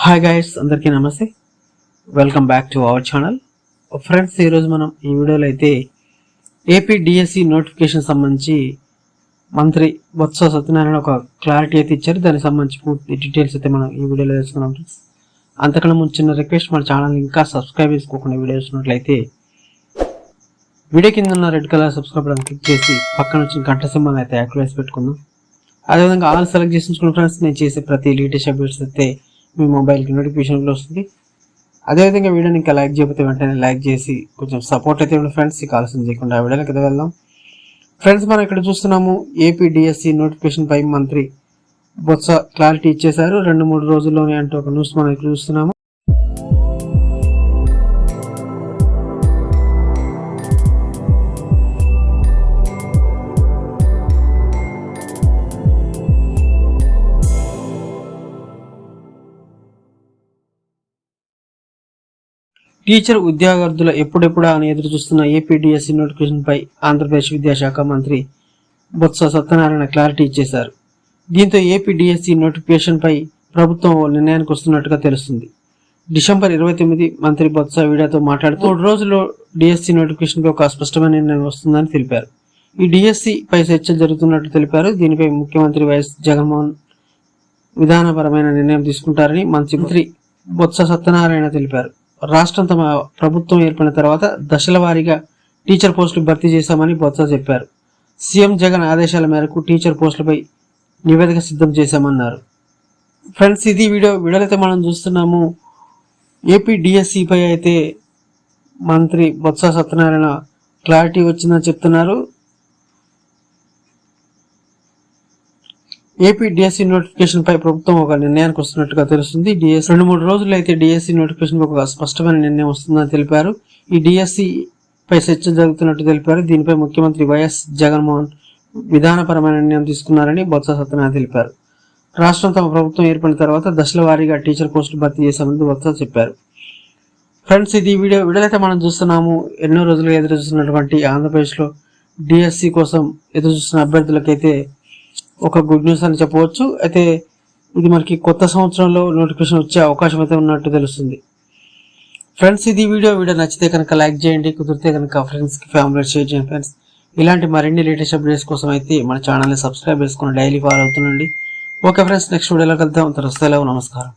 Hi guys, అందరికీ నమస్తే. Welcome back to our channel. Friends, ఈరోజు మనం ఈ వీడియోలో అయితే ఏపీ డిఎస్సి నోటిఫికేషన్ సంబంధించి మంత్రి బొత్స సత్యనారాయణ ఒక క్లారిటీ అయితే ఇచ్చారు. దానికి సంబంధించి పూర్తి డీటెయిల్స్ అయితే మనం ఈ వీడియోలో తెలుసుకున్నాం. ఫ్రెండ్స్, అంతకన్నా ముందు చిన్న రిక్వెస్ట్, మన ఛానల్ ఇంకా సబ్స్క్రైబ్ చేసుకోకుండా వీడియో చూసినట్లయితే వీడియో కింద ఉన్న red colour subscribe button click చేసి పక్కన వచ్చిన గంట సింబల్ అయితే యాక్టివేట్ పెట్టుకుందాం. అదేవిధంగా ఆల్ సెలెక్ట్ చేసుకున్న ఫ్రెండ్స్, నేను చేసే ప్రతి లేటెస్ట్ అప్డేట్స్ అయితే మీ మొబైల్కి నోటిఫికేషన్లో వస్తుంది. అదేవిధంగా వీడియోని ఇంకా లైక్ చేయకపోతే వెంటనే లైక్ చేసి కొంచెం సపోర్ట్ అయితే ఉంది ఫ్రెండ్స్. ఇక ఆలస్యం చేయకుండా వీడియోకి అయితే వెళ్దాం. ఫ్రెండ్స్, మనం ఇక్కడ చూస్తున్నాము ఏపీ డిఎస్సి నోటిఫికేషన్ పై మంత్రి బొత్స క్లారిటీ ఇచ్చేశారు. 2-3 రోజుల్లోనే అంటూ ఒక న్యూస్ మనం ఇక్కడ చూస్తున్నాము. టీచర్ ఉద్యోగార్థుల ఎప్పుడెప్పుడా అని ఎదురు చూస్తున్న ఏపీ డిఎస్సి నోటిఫికేషన్ పై ఆంధ్రప్రదేశ్ విద్యాశాఖ మంత్రి బొత్స సత్యనారాయణ క్లారిటీ ఇచ్చేశారు. దీంతో ఏపీ డిఎస్సి నోటిఫికేషన్ పై ప్రభుత్వం నిర్ణయానికి వస్తున్నట్టుగా తెలుస్తుంది. డిసెంబర్ 29 మంత్రి బొత్స వీడియోతో మాట్లాడుతూ 3 రోజుల్లో డిఎస్సి నోటిఫికేషన్ పై ఒక స్పష్టమైన నిర్ణయం వస్తుందని తెలిపారు. ఈ డిఎస్సి పై చర్చ జరుగుతున్నట్టు తెలిపారు. దీనిపై ముఖ్యమంత్రి వైఎస్ జగన్మోహన్ విధానపరమైన నిర్ణయం తీసుకుంటారని మంత్రి బొత్స సత్యనారాయణ తెలిపారు. రాష్ట్రం తమ ప్రభుత్వం ఏర్పడిన తర్వాత దశల వారీగా టీచర్ పోస్టులు భర్తీ చేశామని బొత్స చెప్పారు. సీఎం జగన్ ఆదేశాల మేరకు టీచర్ పోస్టులపై నివేదిక సిద్ధం చేశామన్నారు. ఫ్రెండ్స్, ఇది వీడియోలో అయితే మనం చూస్తున్నాము. ఏపీ డిఎస్సి పై అయితే మంత్రి బొత్స సత్యనారాయణ క్లారిటీ వచ్చిందని చెప్తున్నారు. ఏపీ డిఎస్సి నోటిఫికేషన్ పై ప్రభుత్వం ఒక నిర్ణయానికి వస్తున్నట్టుగా తెలుస్తుంది. 2-3 రోజుల్లో అయితే డిఎస్సి నోటిఫికేషన్ ఒక స్పష్టమైన నిర్ణయం వస్తుందని తెలిపారు. ఈ డిఎస్సి పై చర్చ జరుగుతున్నట్టు తెలిపారు. దీనిపై ముఖ్యమంత్రి వైఎస్ జగన్మోహన్ విధానపరమైన నిర్ణయం తీసుకున్నారని బొత్స సత్యనారాయణ తెలిపారు. రాష్ట్రం తమ ప్రభుత్వం ఏర్పడిన తర్వాత దశల వారీగా టీచర్ పోస్టులు భర్తీ చేశామని బొత్స చెప్పారు. ఫ్రెండ్స్, ఇది వీడియోలో అయితే మనం చూస్తున్నాము. ఎన్నో రోజులుగా ఎదురు చూస్తున్నటువంటి ఆంధ్రప్రదేశ్లో డిఎస్సి కోసం ఎదురు చూస్తున్న అభ్యర్థులకైతే ఒక గుడ్ న్యూస్ అని చెప్పవచ్చు. అయితే ఇది మనకి కొత్త సంవత్సరంలో నోటిఫికేషన్ వచ్చే అవకాశం అయితే ఉన్నట్టు తెలుస్తుంది. ఫ్రెండ్స్, ఇది వీడియో నచ్చితే కనుక లైక్ చేయండి, కుదిరితే కనుక ఫ్రెండ్స్కి ఫ్యామిలీ షేర్ చేయండి. ఫ్రెండ్స్, ఇలాంటి మరిన్ని లేటెస్ట్ అప్డేట్స్ కోసం అయితే మన ఛానల్ని సబ్స్క్రైబ్ చేసుకుని డైలీ ఫాలో అవుతుండండి. ఓకే ఫ్రెండ్స్, నెక్స్ట్ వీడియోలో కలుద్దాం. సెలవు, నమస్కారం.